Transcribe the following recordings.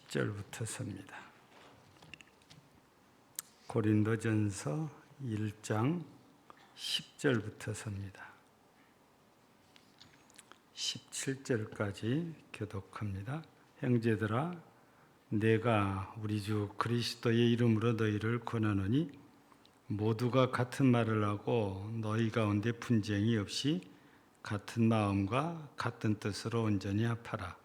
10절부터 섭니다. 고린도전서 1장 10절부터 섭니다. 17절까지 교독합니다. 형제들아, 내가 우리 주 그리스도의 이름으로 너희를 권하노니 모두가 같은 말을 하고 너희 가운데 분쟁이 없이 같은 마음과 같은 뜻으로 온전히 합하라.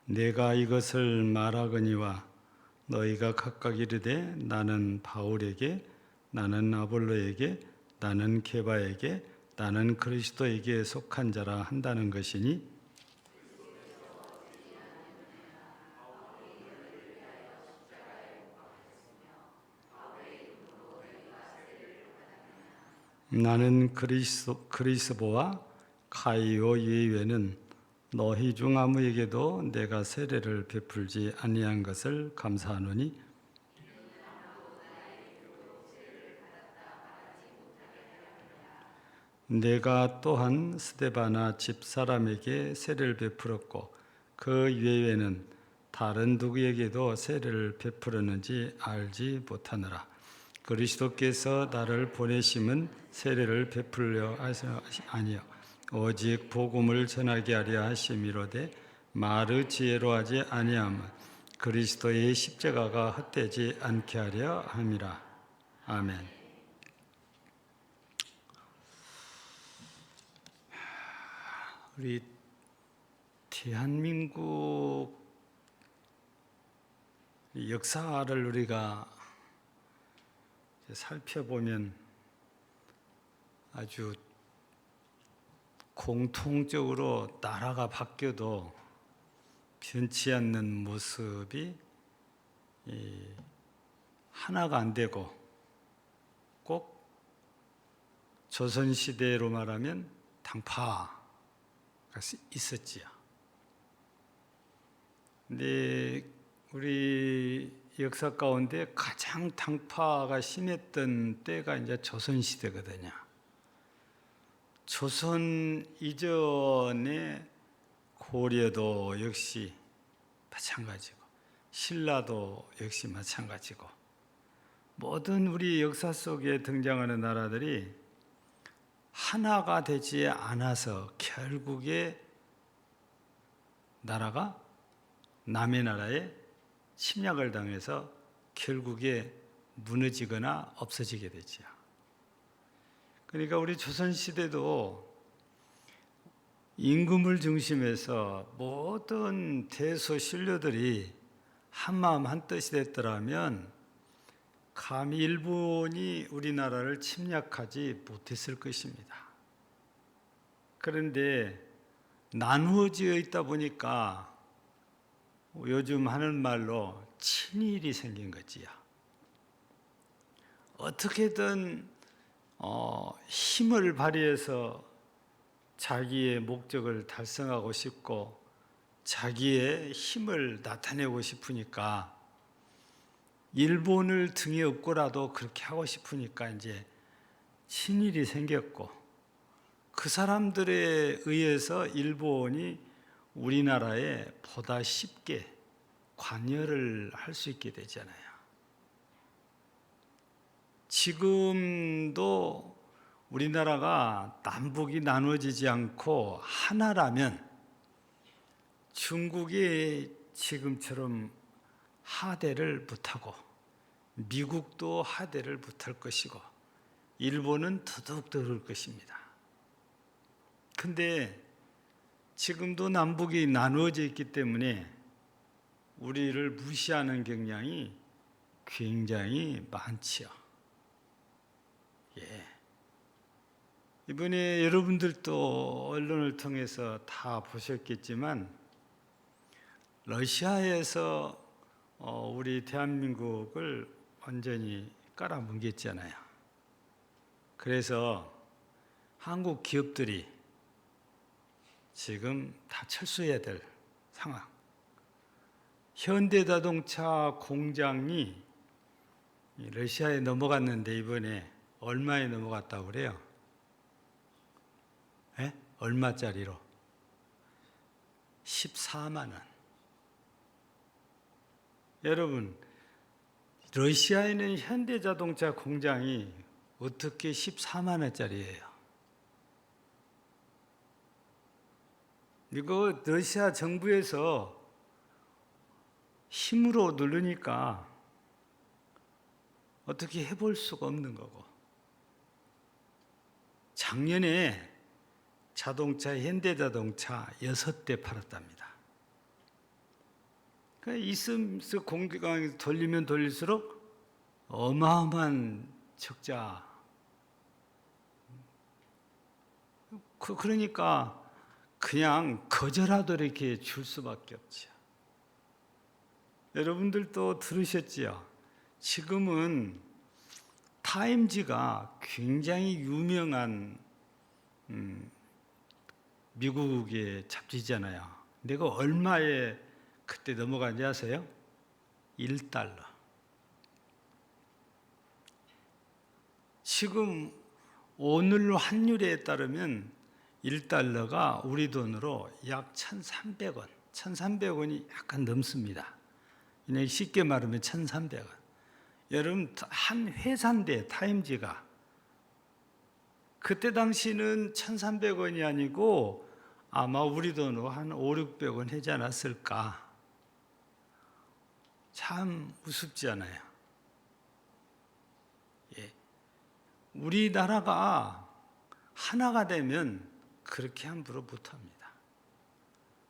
내가 이것을 말하거니와 너희가 각각 이르되 나는 바울에게, 나는 아볼로에게, 나는 게바에게, 나는 그리스도에게 속한 자라 한다는 것이니 나는 그리스보와 가이오 외에는 너희 중 아무에게도 내가 세례를 베풀지 아니한 것을 감사하노니 내가 또한 스데바나 집사람에게 세례를 베풀었고 그 외에는 다른 누구에게도 세례를 베풀었는지 알지 못하느라. 그리스도께서 나를 보내심은 세례를 베풀려 아니요 오직 복음을 전하게 하려 하심이로되 말의 지혜로 하지 아니함은 그리스도의 십자가가 헛되지 않게 하려 함이라. 아멘. 우리 대한민국 역사를 우리가 살펴보면 아주 공통적으로 나라가 바뀌어도 변치 않는 모습이 하나가 안 되고 꼭 조선시대로 말하면 당파가 있었지요. 근데 우리 역사 가운데 가장 당파가 심했던 때가 이제 조선시대거든요. 조선 이전에 고려도 역시 마찬가지고 신라도 역시 마찬가지고 모든 우리 역사 속에 등장하는 나라들이 하나가 되지 않아서 결국에 나라가 남의 나라에 침략을 당해서 결국에 무너지거나 없어지게 되죠. 그러니까 우리 조선시대도 임금을 중심해서 모든 대소신료들이 한마음 한뜻이 됐더라면 감히 일본이 우리나라를 침략하지 못했을 것입니다. 그런데 나누어져 있다 보니까 요즘 하는 말로 친일이 생긴 거지요. 어떻게든 힘을 발휘해서 자기의 목적을 달성하고 싶고 자기의 힘을 나타내고 싶으니까 일본을 등에 업고라도 그렇게 하고 싶으니까 이제 친일이 생겼고 그 사람들에 의해서 일본이 우리나라에 보다 쉽게 관여를 할 수 있게 되잖아요. 지금도 우리나라가 남북이 나눠지지 않고 하나라면 중국이 지금처럼 하대를 못하고 미국도 하대를 못할 것이고 일본은 더더욱 것입니다. 근데 지금도 남북이 나누어져 있기 때문에 우리를 무시하는 경향이 굉장히 많지요. 이번에 여러분들도 언론을 통해서 다 보셨겠지만 러시아에서 우리 대한민국을 완전히 깔아뭉갰잖아요. 그래서 한국 기업들이 지금 다 철수해야 될 상황. 현대자동차 공장이 러시아에 넘어갔는데 이번에 얼마에 넘어갔다고 그래요? 예? 얼마짜리로? 14만 원. 여러분, 러시아에는 현대자동차 공장이 어떻게 14만 원짜리예요? 이거 러시아 정부에서 힘으로 누르니까 어떻게 해볼 수가 없는 거고. 작년에 자동차, 현대자동차 6대 팔았답니다. 그러니까 있으면서 공장에서 돌리면 돌릴수록 어마어마한 적자. 그러니까 그냥 거저라도 이렇게 줄 수밖에 없죠. 여러분들도 들으셨지요? 지금은 타임지가 굉장히 유명한 미국의 잡지잖아요. 내가 얼마에 그때 넘어간지 아세요? 1달러. 지금 오늘 환율에 따르면 1달러가 우리 돈으로 약 1,300원, 1,300원이 약간 넘습니다. 그냥 쉽게 말하면 1,300원. 여러분, 한 회사인데 타임지가 그때 당시는 1,300원이 아니고 아마 우리 돈으로 한 500~600원 하지 않았을까. 참 우습지 않아요. 예. 우리나라가 하나가 되면 그렇게 함부로 못합니다.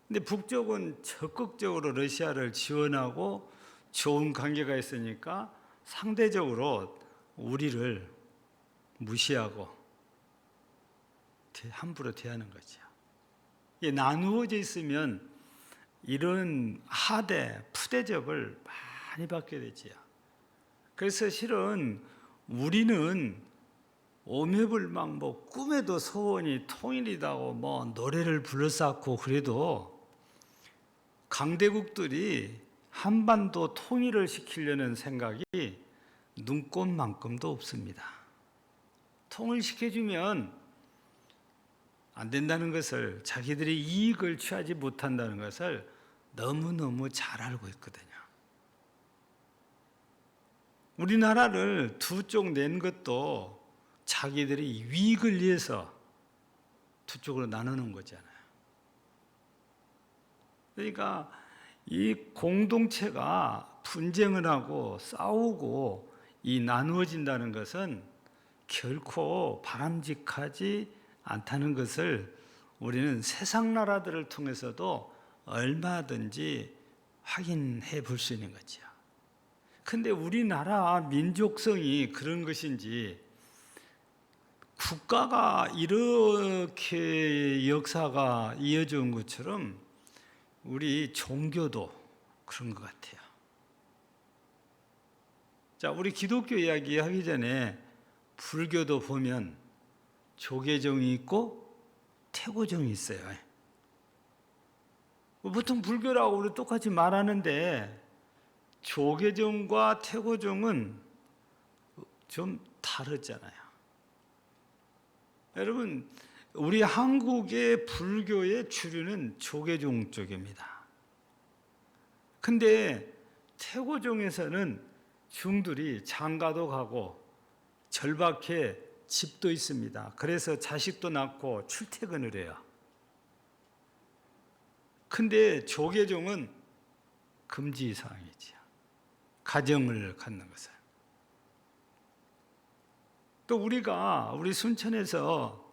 근데 북쪽은 적극적으로 러시아를 지원하고 좋은 관계가 있으니까 상대적으로 우리를 무시하고 함부로 대하는 거죠. 나누어져 있으면 이런 하대, 푸대접을 많이 받게 되지요. 그래서 실은 우리는 오매불망 꿈에도 소원이 통일이다고 노래를 불러쌓고 그래도 강대국들이 한반도 통일을 시키려는 생각이 눈꼽만큼도 없습니다. 통일시켜주면 안 된다는 것을, 자기들이 이익을 취하지 못한다는 것을 너무너무 잘 알고 있거든요. 우리나라를 두 쪽 낸 것도 자기들이 이익을 위해서 두 쪽으로 나누는 거잖아요. 그러니까 이 공동체가 분쟁을 하고 싸우고 이 나누어진다는 것은 결코 바람직하지 않다는 것을 우리는 세상 나라들을 통해서도 얼마든지 확인해 볼 수 있는 거죠. 근데 우리나라 민족성이 그런 것인지 국가가 이렇게 역사가 이어져 온 것처럼 우리 종교도 그런 것 같아요. 자, 우리 기독교 이야기 하기 전에 불교도 보면 조계종이 있고 태고종이 있어요. 보통 불교라고 우리 똑같이 말하는데 조계종과 태고종은 좀 다르잖아요. 여러분, 우리 한국의 불교의 주류는 조계종 쪽입니다. 근데 태고종에서는 중들이 장가도 가고 절박해 집도 있습니다. 그래서 자식도 낳고 출퇴근을 해요. 근데 조계종은 금지 사항이지요. 가정을 갖는 것을. 또 우리 순천에서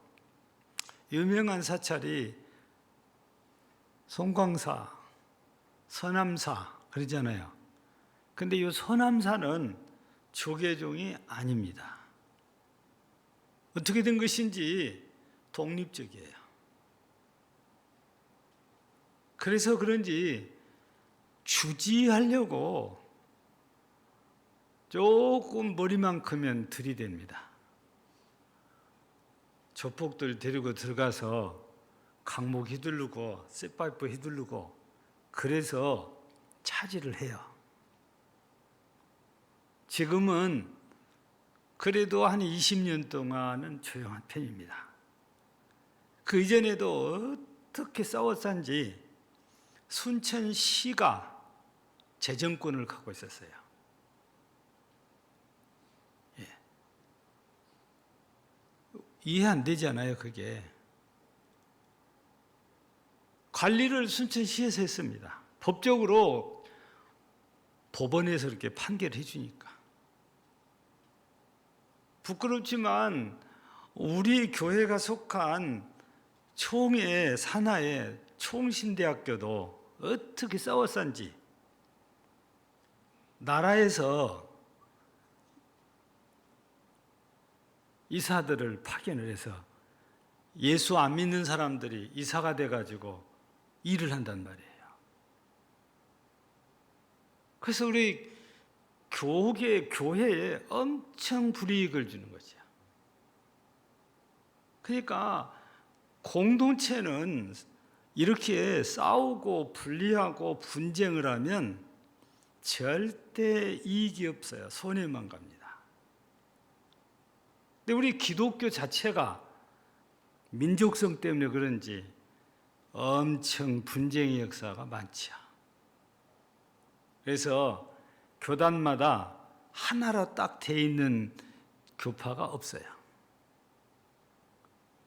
유명한 사찰이 송광사, 서남사 그러잖아요. 근데 이 서남사는 조계종이 아닙니다. 어떻게 된 것인지 독립적이에요. 그래서 그런지 주지하려고 조금 머리만 크면 들이댑니다. 조폭들 데리고 들어가서 강목 휘두르고 쇠파이프 휘두르고 그래서 차지를 해요. 지금은 그래도 한 20년 동안은 조용한 편입니다. 그 이전에도 어떻게 싸웠는지 순천시가 재정권을 갖고 있었어요. 예. 이해 안 되잖아요, 그게. 관리를 순천시에서 했습니다. 법적으로 법원에서 이렇게 판결해 주니까. 부끄럽지만 우리 교회가 속한 총회 산하의 총신대학교도 어떻게 싸웠는지 나라에서 이사들을 파견을 해서 예수 안 믿는 사람들이 이사가 돼가지고 일을 한단 말이에요. 그래서 우리 교회에 엄청 불이익을 주는 거죠. 그러니까 공동체는 이렇게 싸우고 분리하고 분쟁을 하면 절대 이익이 없어요. 손해만 갑니다. 근데 우리 기독교 자체가 민족성 때문에 그런지 엄청 분쟁의 역사가 많죠. 그래서 교단마다 하나로 딱 돼 있는 교파가 없어요.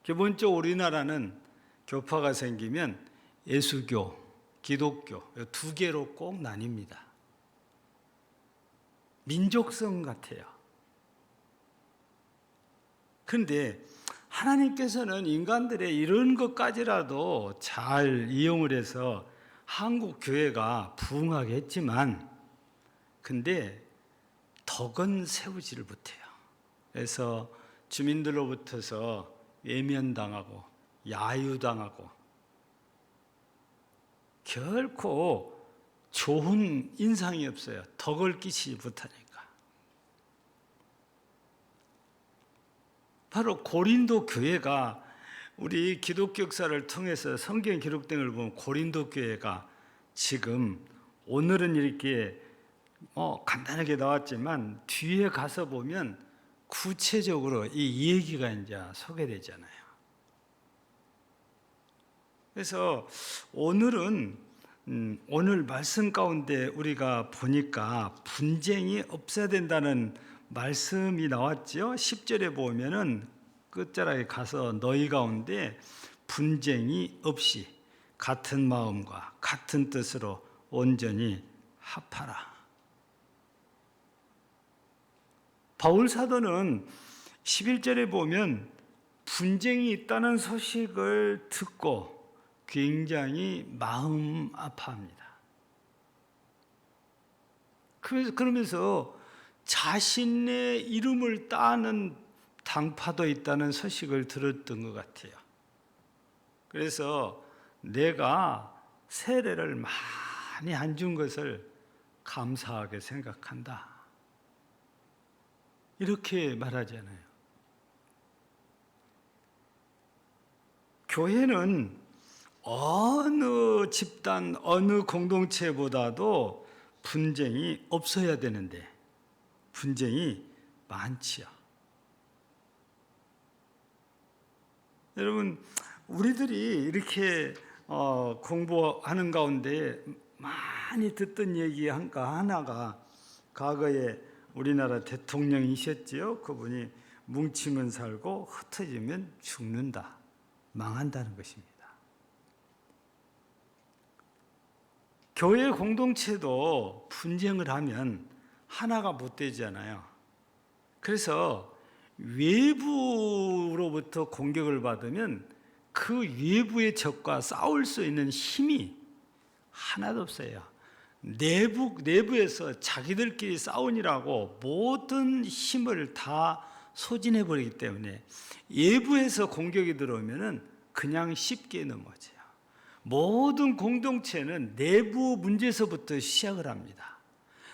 기본적으로 우리나라는 교파가 생기면 예수교, 기독교 두 개로 꼭 나뉩니다. 민족성 같아요. 그런데 하나님께서는 인간들의 이런 것까지라도 잘 이용을 해서 한국 교회가 부흥하게 했지만, 근데 덕은 세우지를 못해요. 그래서 주민들로부터서 외면당하고 야유당하고 결코 좋은 인상이 없어요. 덕을 끼치지 못하니까. 바로 고린도 교회가 우리 기독교 역사를 통해서 성경 기록된 걸 보면 고린도 교회가 지금 오늘은 이렇게 간단하게 나왔지만 뒤에 가서 보면 구체적으로 이 얘기가 이제 소개되잖아요. 그래서 오늘은 오늘 말씀 가운데 우리가 보니까 분쟁이 없어야 된다는 말씀이 나왔죠. 10절에 보면은 끝자락에 가서 너희 가운데 분쟁이 없이 같은 마음과 같은 뜻으로 온전히 합하라. 바울 사도는 11절에 보면 분쟁이 있다는 소식을 듣고 굉장히 마음 아파합니다. 그러면서 자신의 이름을 따는 당파도 있다는 소식을 들었던 것 같아요. 그래서 내가 세례를 많이 안 준 것을 감사하게 생각한다. 이렇게 말하잖아요. 교회는 어느 집단, 어느 공동체보다도 분쟁이 없어야 되는데 분쟁이 많지요. 여러분, 우리들이 이렇게 공부하는 가운데 많이 듣던 얘기 하나가 과거에 우리나라 대통령이셨지요. 그분이 뭉치면 살고 흩어지면 죽는다, 망한다는 것입니다. 교회 공동체도 분쟁을 하면 하나가 못 되잖아요. 그래서 외부로부터 공격을 받으면 그 외부의 적과 싸울 수 있는 힘이 하나도 없어요. 내부에서 자기들끼리 싸우니라고 모든 힘을 다 소진해 버리기 때문에 외부에서 공격이 들어오면은 그냥 쉽게 넘어져요. 모든 공동체는 내부 문제에서부터 시작을 합니다.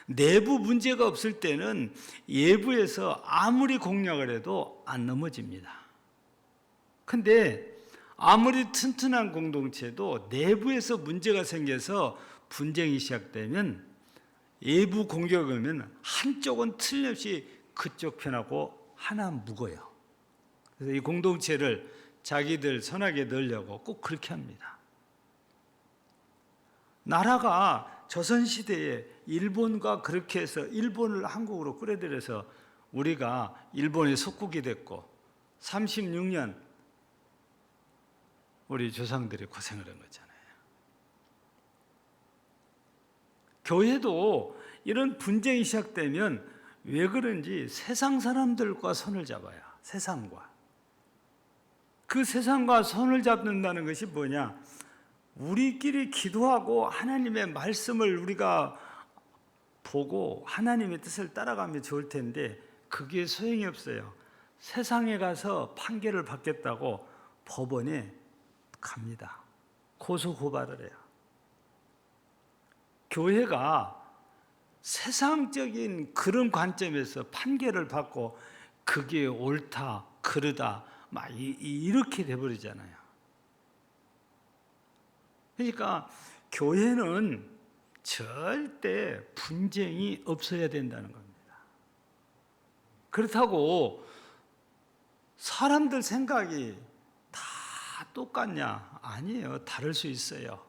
내부 문제가 없을 때는 외부에서 아무리 공략을 해도 안 넘어집니다. 근데 아무리 튼튼한 공동체도 내부에서 문제가 생겨서 분쟁이 시작되면 외부 공격을 하면 한쪽은 틀림없이 그쪽 편하고 하나 묵어요. 그래서 이 공동체를 자기들 선하게 넣으려고 꼭 그렇게 합니다. 나라가 조선시대에 일본과 그렇게 해서 일본을 한국으로 끌어들여서 우리가 일본의 속국이 됐고 36년 우리 조상들이 고생을 한 거잖아요. 교회도 이런 분쟁이 시작되면 왜 그런지 세상 사람들과 손을 잡아요. 세상과. 그 세상과 손을 잡는다는 것이 뭐냐? 우리끼리 기도하고 하나님의 말씀을 우리가 보고 하나님의 뜻을 따라가면 좋을 텐데 그게 소용이 없어요. 세상에 가서 판결을 받겠다고 법원에 갑니다. 고소 고발을 해요. 교회가 세상적인 그런 관점에서 판결을 받고 그게 옳다, 그르다 막 이렇게 돼버리잖아요. 그러니까 교회는 절대 분쟁이 없어야 된다는 겁니다. 그렇다고 사람들 생각이 다 똑같냐? 아니에요. 다를 수 있어요.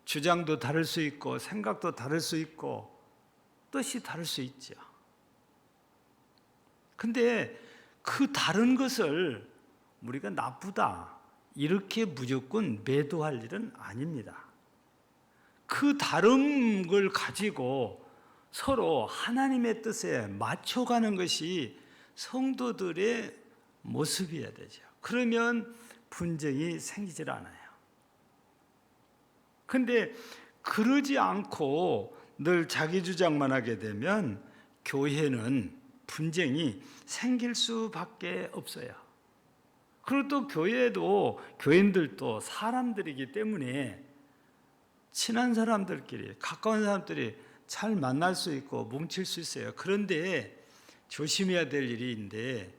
주장도 다를 수 있고 생각도 다를 수 있고 뜻이 다를 수 있죠. 근데 그 다른 것을 우리가 나쁘다 이렇게 무조건 매도할 일은 아닙니다. 그 다른 걸 가지고 서로 하나님의 뜻에 맞춰가는 것이 성도들의 모습이어야 되죠. 그러면 분쟁이 생기질 않아요. 근데 그러지 않고 늘 자기 주장만 하게 되면 교회는 분쟁이 생길 수밖에 없어요. 그리고 또 교회도 교인들도 사람들이기 때문에 친한 사람들끼리 가까운 사람들이 잘 만날 수 있고 뭉칠 수 있어요. 그런데 조심해야 될 일인데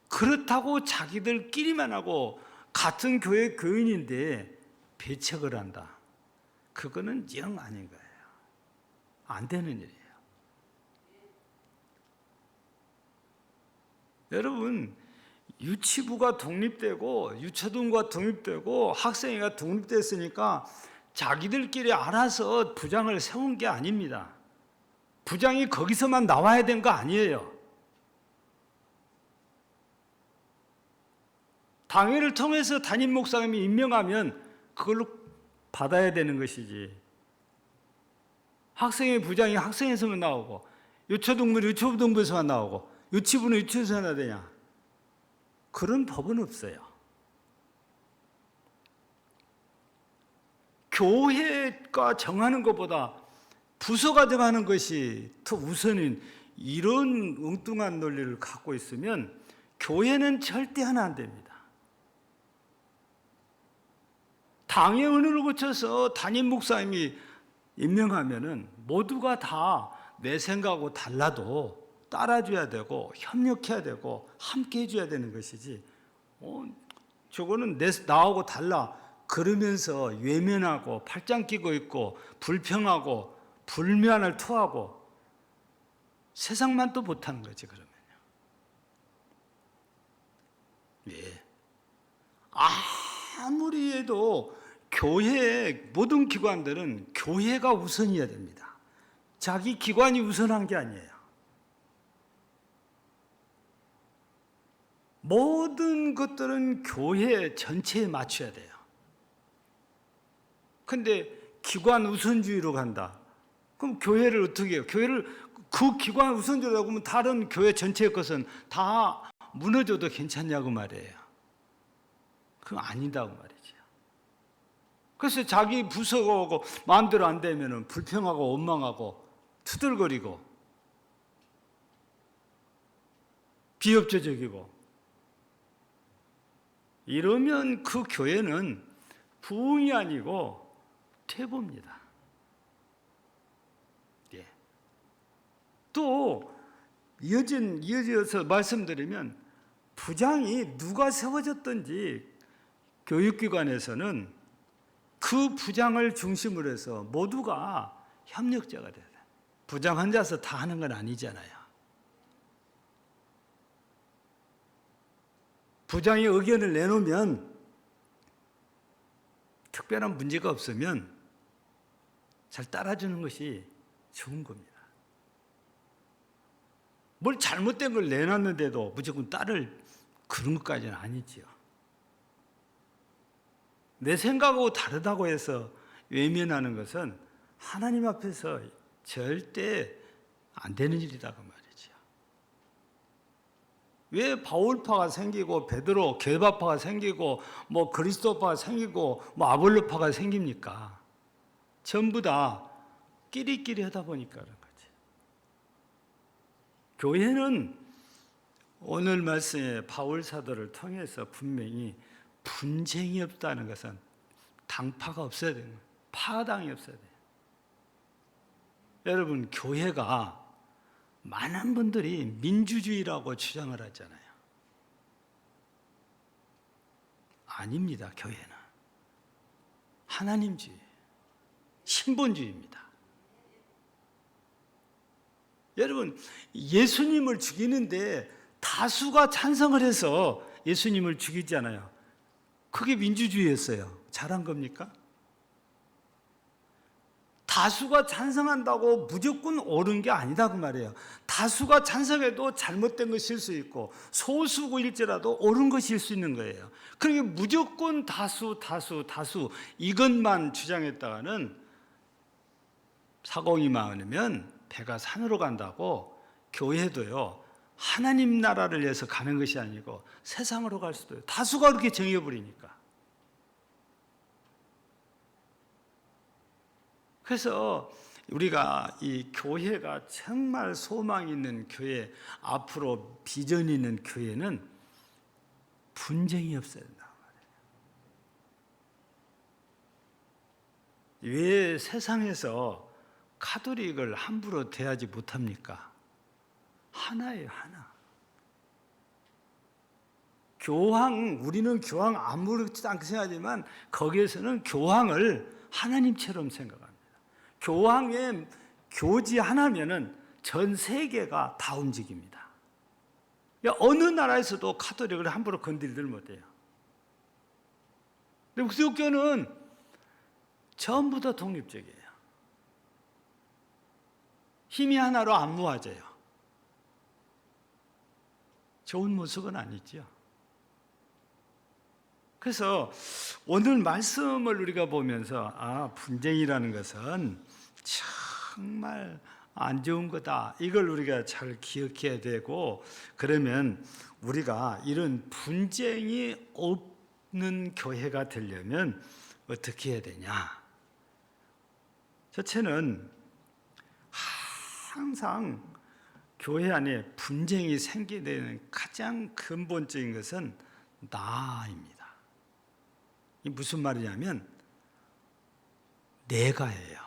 그렇다고 자기들끼리만 하고 같은 교회 교인인데 배척을 한다. 그거는 영 아닌 거예요. 안 되는 일이에요. 여러분 유치부가 독립되고 유초등부가 독립되고 학생회가 독립됐으니까 자기들끼리 알아서 부장을 세운 게 아닙니다. 부장이 거기서만 나와야 된 거 아니에요. 당회를 통해서 담임 목사님이 임명하면 그걸로 받아야 되는 것이지. 학생회 부장이 학생회에서만 나오고 유초등부는 유초등부에서만 나오고 유치부는 유치부에서만 나야 되냐? 그런 법은 없어요. 교회가 정하는 것보다 부서가 정하는 것이 더 우선인 이런 엉뚱한 논리를 갖고 있으면 교회는 절대 하나 안 됩니다. 당의 은혜를 거쳐서 담임 목사님이 임명하면은 모두가 다 내 생각하고 달라도 따라줘야 되고 협력해야 되고 함께 해줘야 되는 것이지 저거는 나하고 달라 그러면서 외면하고 팔짱 끼고 있고 불평하고 불만을 토하고 세상만 또 못하는 거지. 그러면요. 예. 아무리 해도 교회 모든 기관들은 교회가 우선이어야 됩니다. 자기 기관이 우선한 게 아니에요. 모든 것들은 교회 전체에 맞춰야 돼요. 근데 기관 우선주의로 간다. 그럼 교회를 어떻게 해요? 교회를 그 기관 우선주의로 하면 다른 교회 전체의 것은 다 무너져도 괜찮냐고 말이에요. 그건 아니다고 말이죠. 그래서 자기 부서고 마음대로 안 되면 불평하고 원망하고 투덜거리고 비협조적이고 이러면 그 교회는 부흥이 아니고 퇴보입니다. 예. 또 이어져서 말씀드리면 부장이 누가 세워졌든지 교육기관에서는 그 부장을 중심으로 해서 모두가 협력자가 돼야 돼. 부장 혼자서 다 하는 건 아니잖아요. 부장이 의견을 내놓으면 특별한 문제가 없으면 잘 따라주는 것이 좋은 겁니다. 뭘 잘못된 걸 내놨는데도 무조건 따를 그런 것까지는 아니지요. 내 생각하고 다르다고 해서 외면하는 것은 하나님 앞에서 절대 안 되는 일이다 그 말이죠. 왜 바울파가 생기고 베드로 게바파가 생기고 뭐 그리스도파가 생기고 뭐 아볼로파가 생깁니까? 전부 다 끼리끼리 하다 보니까 그런 거지. 교회는 오늘 말씀에 바울 사도를 통해서 분명히 분쟁이 없다는 것은 당파가 없어야 되는 거예요. 파당이 없어야 돼요. 여러분, 교회가 많은 분들이 민주주의라고 주장을 하잖아요. 아닙니다. 교회는 하나님주의, 신본주의입니다. 여러분, 예수님을 죽이는데 다수가 찬성을 해서 예수님을 죽이잖아요. 그게 민주주의였어요. 잘한 겁니까? 다수가 찬성한다고 무조건 옳은 게 아니다 그 말이에요. 다수가 찬성해도 잘못된 것일 수 있고 소수일지라도 옳은 것일 수 있는 거예요. 그러니까 무조건 다수 이것만 주장했다가는 사공이 많으면 배가 산으로 간다고 교회도요. 하나님 나라를 위해서 가는 것이 아니고 세상으로 갈 수도 있어요. 다수가 그렇게 정해버리니까. 그래서 우리가 이 교회가 정말 소망 있는 교회, 앞으로 비전 있는 교회는 분쟁이 없어야 된다. 왜 세상에서 카톨릭을 함부로 대하지 못합니까? 하나예요, 하나. 교황, 우리는 교황 아무렇지도 않게 생각하지만 거기에서는 교황을 하나님처럼 생각합니다. 교황의 교지 하나면은 전 세계가 다 움직입니다. 어느 나라에서도 카톨릭을 함부로 건드리들 못해요. 근데 기독교는 전부 다 독립적이에요. 힘이 하나로 안 모아져요. 좋은 모습은 아니죠. 그래서 오늘 말씀을 우리가 보면서 분쟁이라는 것은 정말 안 좋은 거다. 이걸 우리가 잘 기억해야 되고, 그러면 우리가 이런 분쟁이 없는 교회가 되려면 어떻게 해야 되냐? 첫째는 항상 교회 안에 분쟁이 생기게 되는 가장 근본적인 것은 나입니다. 이 무슨 말이냐면 내가예요.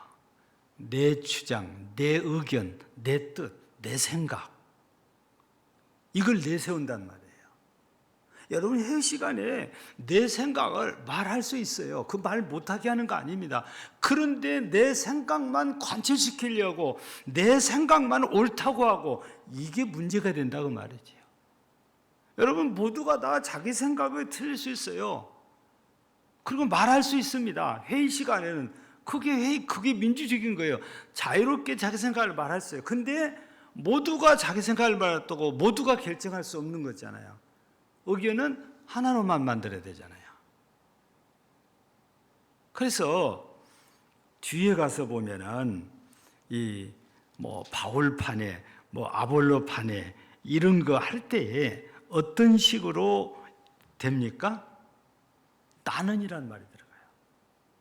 내 주장, 내 의견, 내 뜻, 내 생각, 이걸 내세운단 말이에요. 여러분, 회의 시간에 내 생각을 말할 수 있어요. 그 말 못하게 하는 거 아닙니다. 그런데 내 생각만 관철시키려고 내 생각만 옳다고 하고 이게 문제가 된다고 말이죠. 여러분, 모두가 다 자기 생각을 틀릴 수 있어요. 그리고 말할 수 있습니다. 회의 시간에는 그게 민주적인 거예요. 자유롭게 자기 생각을 말할 수 있어요. 근데 모두가 자기 생각을 말했다고 모두가 결정할 수 없는 거잖아요. 의견은 하나로만 만들어야 되잖아요. 그래서 뒤에 가서 보면은 이 바울파네, 아볼로파네 이런 거 할 때에 어떤 식으로 됩니까? 나는이란 말이 들어가요.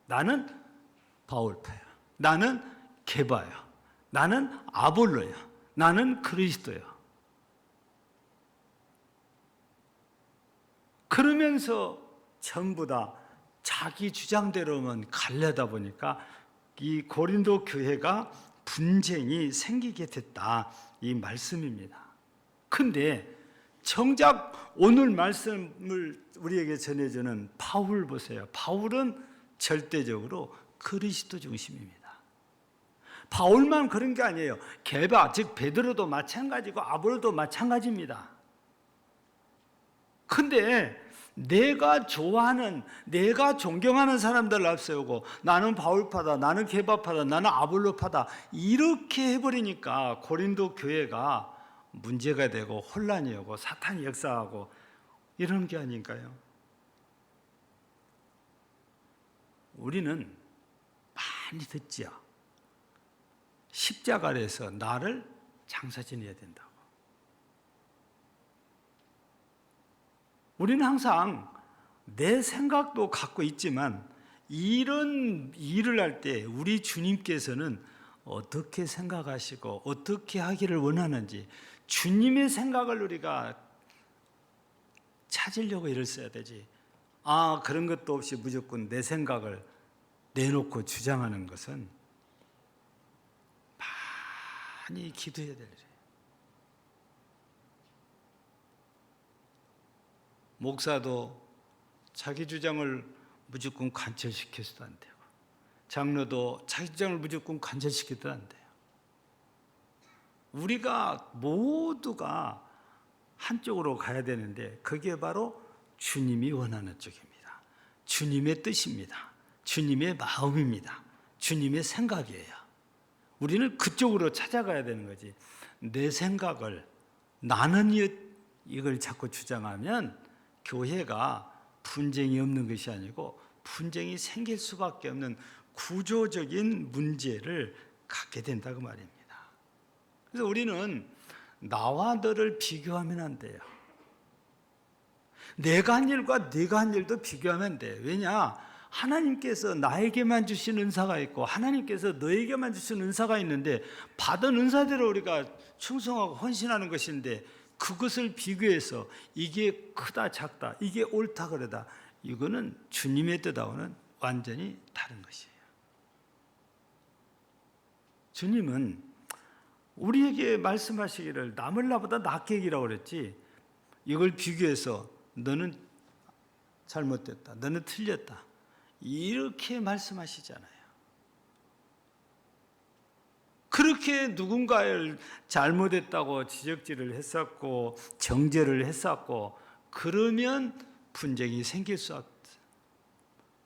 나는 바울파야. 나는 게바야. 나는 아볼로야. 나는 그리스도야. 그러면서 전부 다 자기 주장대로만 가려다 보니까 이 고린도 교회가 분쟁이 생기게 됐다, 이 말씀입니다. 근데 정작 오늘 말씀을 우리에게 전해주는 바울 보세요. 바울은 절대적으로 그리스도 중심입니다. 바울만 그런 게 아니에요. 게바, 즉 베드로도 마찬가지고 아볼도 마찬가지입니다. 근데 내가 좋아하는, 내가 존경하는 사람들을 앞세우고 나는 바울파다, 나는 게바파다, 나는 아볼로파다 이렇게 해버리니까 고린도 교회가 문제가 되고 혼란이 오고 사탄이 역사하고 이런 게 아닌가요? 우리는 많이 듣지요. 십자가 아래서 나를 장사 지내야 된다고. 우리는 항상 내 생각도 갖고 있지만 이런 일을 할 때 우리 주님께서는 어떻게 생각하시고 어떻게 하기를 원하는지 주님의 생각을 우리가 찾으려고 애를 써야 되지. 그런 것도 없이 무조건 내 생각을 내놓고 주장하는 것은 많이 기도해야 될 일이에요. 목사도 자기 주장을 무조건 관철시켜서도 안 되고 장로도 자기 주장을 무조건 관철시켜도 안 돼요. 우리가 모두가 한쪽으로 가야 되는데 그게 바로 주님이 원하는 쪽입니다. 주님의 뜻입니다. 주님의 마음입니다. 주님의 생각이에요. 우리는 그쪽으로 찾아가야 되는 거지. 내 생각을 나는 이걸 자꾸 주장하면 교회가 분쟁이 없는 것이 아니고 분쟁이 생길 수밖에 없는 구조적인 문제를 갖게 된다고 말입니다. 그래서 우리는 나와 너를 비교하면 안 돼요. 내가 한 일과 네가 한 일도 비교하면 안 돼요. 왜냐? 하나님께서 나에게만 주신 은사가 있고 하나님께서 너에게만 주신 은사가 있는데 받은 은사대로 우리가 충성하고 헌신하는 것인데 그것을 비교해서 이게 크다 작다 이게 옳다 그러다 이거는 주님의 뜻하고는 완전히 다른 것이에요. 주님은 우리에게 말씀하시기를 남을 나보다 낫게 여기라고 그랬지 이걸 비교해서 너는 잘못됐다 너는 틀렸다 이렇게 말씀하시잖아요. 그렇게 누군가를 잘못했다고 지적질을 했었고 정죄를 했었고 그러면 분쟁이 생길 수 없다.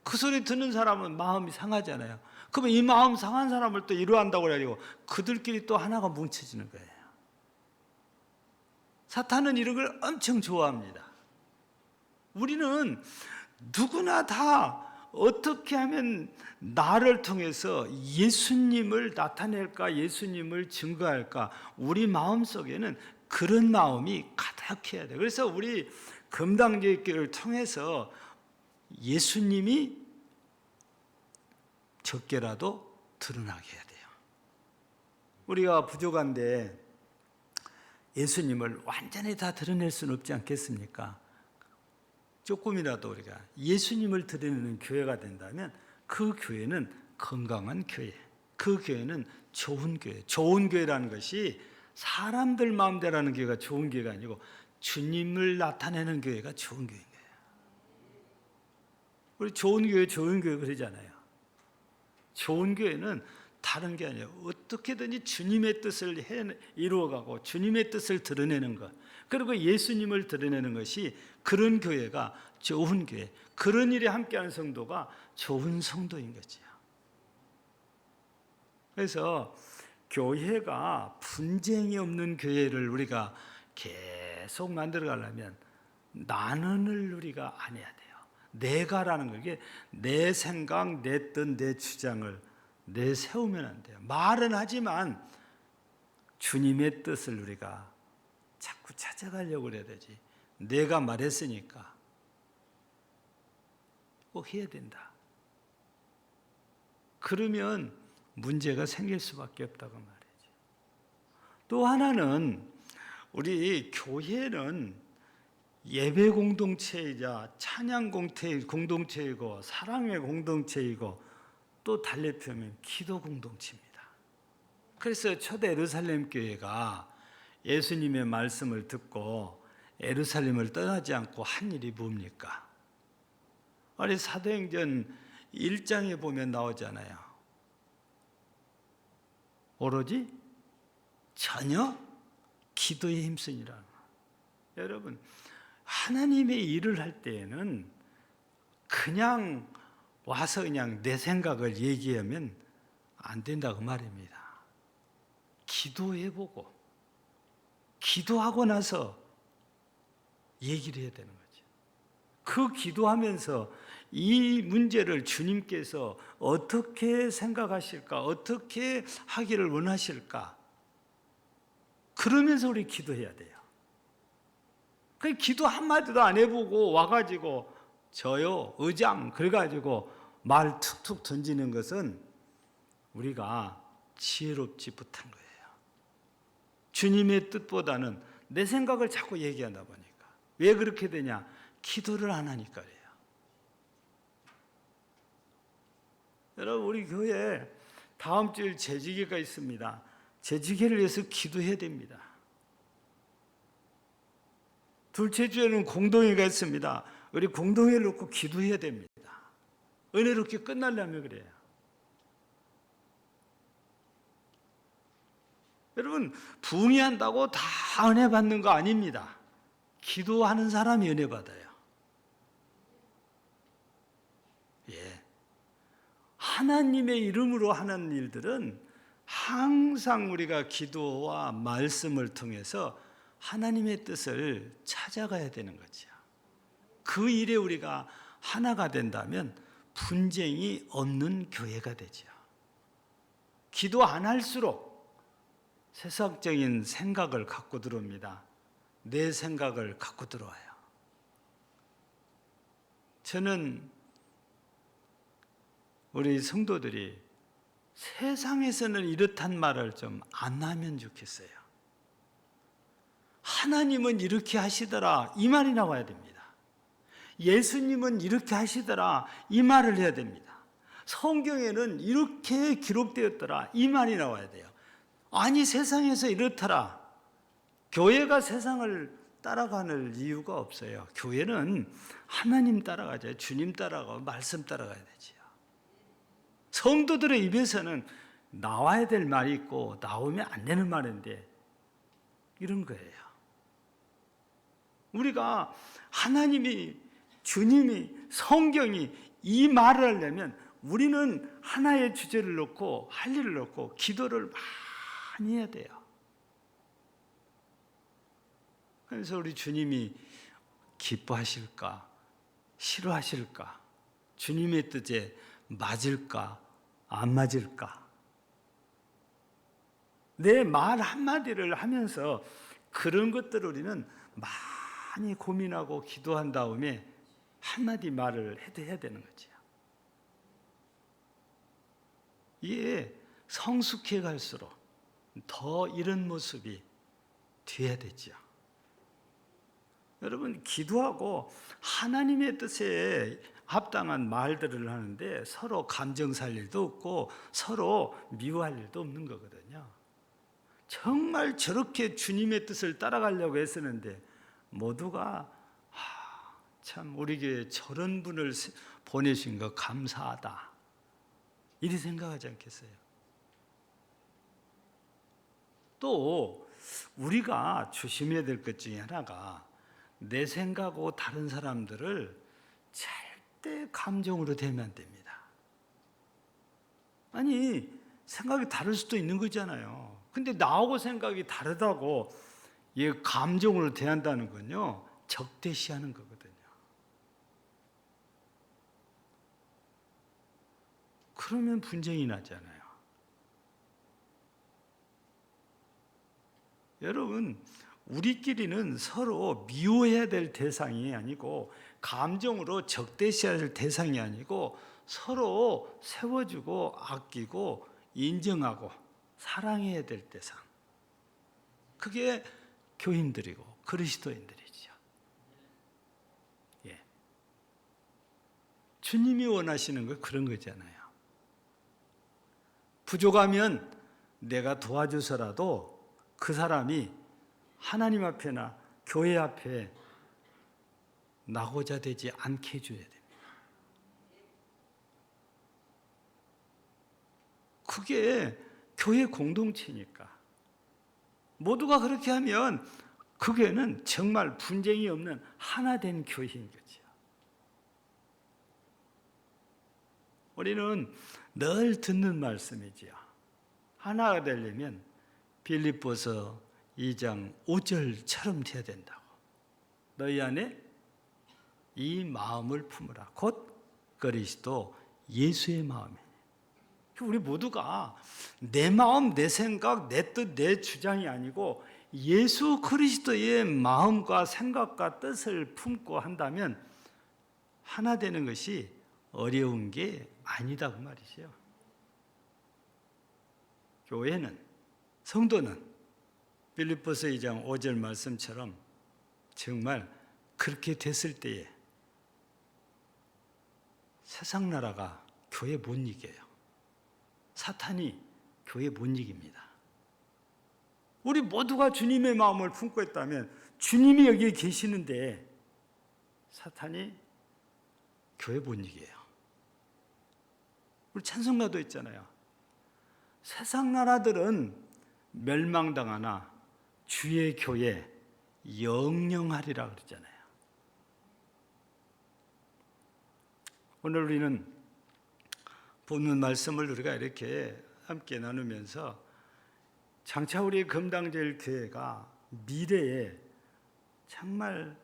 그 소리 듣는 사람은 마음이 상하잖아요. 그러면 이 마음 상한 사람을 또 위로한다고 그래가지고 그들끼리 또 하나가 뭉쳐지는 거예요. 사탄은 이런 걸 엄청 좋아합니다. 우리는 누구나 다 어떻게 하면 나를 통해서 예수님을 나타낼까, 예수님을 증거할까, 우리 마음속에는 그런 마음이 가득해야 돼요. 그래서 우리 금당제교를 통해서 예수님이 적게라도 드러나게 해야 돼요. 우리가 부족한데 예수님을 완전히 다 드러낼 수는 없지 않겠습니까? 조금이라도 우리가 예수님을 드러내는 교회가 된다면 그 교회는 건강한 교회, 그 교회는 좋은 교회. 좋은 교회라는 것이 사람들 마음대로 하는 교회가 좋은 교회가 아니고 주님을 나타내는 교회가 좋은 교회인 거예요. 우리 좋은 교회 그러잖아요. 좋은 교회는 다른 게 아니에요. 어떻게든지 주님의 뜻을 이루어가고 주님의 뜻을 드러내는 것, 그리고 예수님을 드러내는 것이 그런 교회가 좋은 교회, 그런 일에 함께하는 성도가 좋은 성도인 거지요. 그래서 교회가 분쟁이 없는 교회를 우리가 계속 만들어 가려면 나는을 우리가 안 해야 돼요. 내가라는 게 내 생각, 내 뜻, 내 주장을 내세우면 안 돼요. 말은 하지만 주님의 뜻을 우리가 자꾸 찾아가려고 해야 되지. 내가 말했으니까 꼭 해야 된다. 그러면 문제가 생길 수밖에 없다고 말이죠. 또 하나는 우리 교회는 예배 공동체이자 찬양 공동체이고 사랑의 공동체이고 또 달리 표현하면 기도 공동체입니다. 그래서 초대 예루살렘 교회가 예수님의 말씀을 듣고 예루살렘을 떠나지 않고 한 일이 뭡니까? 아니 사도행전 1장에 보면 나오잖아요. 오로지 전혀 기도에 힘쓰니라. 여러분, 하나님의 일을 할 때에는 그냥 와서 그냥 내 생각을 얘기하면 안 된다고 말입니다. 기도해보고 기도하고 나서 얘기를 해야 되는 거죠. 그 기도하면서 이 문제를 주님께서 어떻게 생각하실까? 어떻게 하기를 원하실까? 그러면서 우리 기도해야 돼요. 그 기도 한마디도 안 해보고 와가지고 저요, 의장, 그래가지고 말 툭툭 던지는 것은 우리가 지혜롭지 못한 거예요. 주님의 뜻보다는 내 생각을 자꾸 얘기하다 보니까. 왜 그렇게 되냐? 기도를 안 하니까 그래요. 여러분, 우리 교회에 다음 주일 재직회가 있습니다. 재직회를 위해서 기도해야 됩니다. 둘째 주에는 공동회가 있습니다. 우리 공동회를 놓고 기도해야 됩니다. 은혜롭게 끝나려면 그래요. 여러분, 부흥회한다고 다 은혜 받는 거 아닙니다. 기도하는 사람이 은혜 받아요. 예. 하나님의 이름으로 하는 일들은 항상 우리가 기도와 말씀을 통해서 하나님의 뜻을 찾아가야 되는 거죠. 그 일에 우리가 하나가 된다면 분쟁이 없는 교회가 되죠. 기도 안 할수록 세상적인 생각을 갖고 들어옵니다. 내 생각을 갖고 들어와요. 저는 우리 성도들이 세상에서는 이렇단 말을 좀 안 하면 좋겠어요. 하나님은 이렇게 하시더라, 이 말이 나와야 됩니다. 예수님은 이렇게 하시더라, 이 말을 해야 됩니다. 성경에는 이렇게 기록되었더라, 이 말이 나와야 돼요. 아니, 세상에서 이렇더라. 교회가 세상을 따라가는 이유가 없어요. 교회는 하나님 따라가죠. 주님 따라가고 말씀 따라가야 되지요. 성도들의 입에서는 나와야 될 말이 있고 나오면 안 되는 말인데 이런 거예요. 우리가 하나님이, 주님이, 성경이 이 말을 하려면 우리는 하나의 주제를 놓고 할 일을 놓고 기도를 많이 해야 돼요. 그래서 우리 주님이 기뻐하실까? 싫어하실까? 주님의 뜻에 맞을까? 안 맞을까? 내 말 한마디를 하면서 그런 것들을 우리는 많이 고민하고 기도한 다음에 한마디 말을 해야 되는 거죠. 이게 성숙해 갈수록 더 이런 모습이 돼야 되죠. 여러분, 기도하고 하나님의 뜻에 합당한 말들을 하는데 서로 감정 살 일도 없고 서로 미워할 일도 없는 거거든요. 정말 저렇게 주님의 뜻을 따라가려고 했었는데 모두가 참 우리 교회에 저런 분을 보내신 거 감사하다, 이리 생각하지 않겠어요? 또 우리가 조심해야 될 것 중에 하나가 내 생각하고 다른 사람들을 절대 감정으로 대면 안 됩니다. 아니, 생각이 다를 수도 있는 거잖아요. 근데 나하고 생각이 다르다고 얘 감정으로 대한다는 건요, 적대시하는 거거든요. 그러면 분쟁이 나잖아요. 여러분, 우리끼리는 서로 미워해야 될 대상이 아니고 감정으로 적대시할 대상이 아니고 서로 세워주고 아끼고 인정하고 사랑해야 될 대상. 그게 교인들이고 그리스도인들이죠. 예. 주님이 원하시는 거 그런 거잖아요. 부족하면 내가 도와줘서라도 그 사람이 하나님 앞에나 교회 앞에 나고자 되지 않게 해줘야 됩니다. 그게 교회 공동체니까. 모두가 그렇게 하면 그 교회는 정말 분쟁이 없는 하나된 교회인 거죠. 우리는 늘 듣는 말씀이지요. 하나가 되려면 빌립보서 2장 5절처럼 되어야 된다고. 너희 안에 이 마음을 품으라. 곧 그리스도 예수의 마음이에요. 우리 모두가 내 마음, 내 생각, 내 뜻, 내 주장이 아니고 예수 그리스도의 마음과 생각과 뜻을 품고 한다면 하나 되는 것이 어려운 게 아니다 그 말이죠. 교회는, 성도는 빌립보서 2장 5절 말씀처럼 정말 그렇게 됐을 때에 세상 나라가 교회 못 이겨요. 사탄이 교회 못 이깁니다. 우리 모두가 주님의 마음을 품고 있다면 주님이 여기에 계시는데 사탄이 교회 못 이겨요. 우리 찬송가도 있잖아요. 세상 나라들은 멸망당하나 주의 교회 영영하리라 그러잖아요. 오늘 우리는 본문 말씀을 우리가 이렇게 함께 나누면서 장차 우리 금당제일교회가 미래에 정말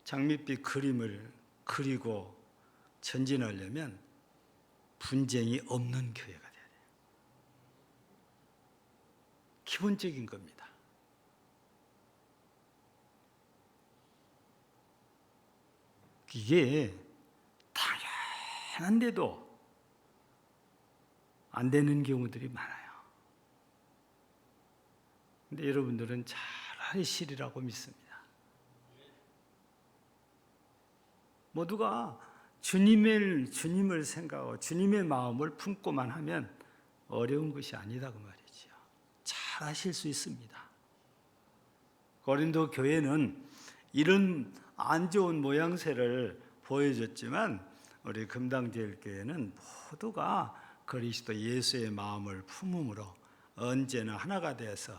장밋빛 그림을 그리고 전진하려면 분쟁이 없는 교회가 돼야 돼요. 기본적인 겁니다. 이게 당연한데도 안 되는 경우들이 많아요. 근데 여러분들은 잘 하시리라고 믿습니다. 모두가 주님을 생각하고 주님의 마음을 품고만 하면 어려운 것이 아니다 그 말이죠. 잘 하실 수 있습니다. 고린도 교회는 이런 안 좋은 모양새를 보여줬지만 우리 금당제일교회는 모두가 그리스도 예수의 마음을 품음으로 언제나 하나가 되어서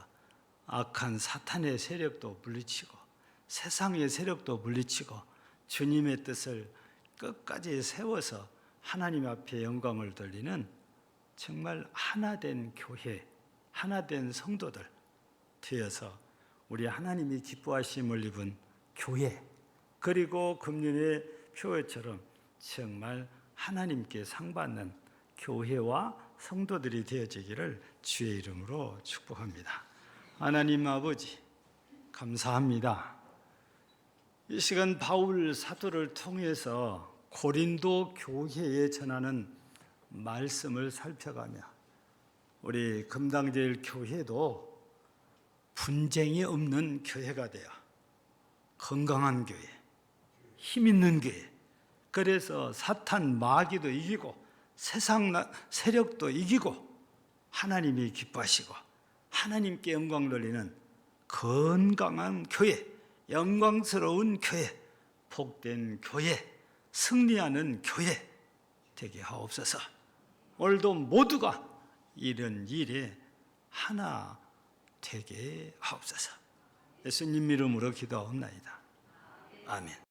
악한 사탄의 세력도 물리치고 세상의 세력도 물리치고 주님의 뜻을 끝까지 세워서 하나님 앞에 영광을 돌리는 정말 하나된 교회, 하나된 성도들 되어서 우리 하나님이 기뻐하심을 입은 교회, 그리고 금년의 표어처럼 정말 하나님께 상받는 교회와 성도들이 되어지기를 주의 이름으로 축복합니다. 하나님 아버지 감사합니다. 이 시간 바울 사도를 통해서 고린도 교회에 전하는 말씀을 살펴가며 우리 금당제일 교회도 분쟁이 없는 교회가 되어 건강한 교회, 힘 있는 교회, 그래서 사탄 마귀도 이기고 세상 세력도 이기고 하나님이 기뻐하시고 하나님께 영광 돌리는 건강한 교회, 영광스러운 교회, 복된 교회, 승리하는 교회 되게 하옵소서. 오늘도 모두가 이런 일에 하나 되게 하옵소서. 예수님 이름으로 기도하옵나이다. 아멘.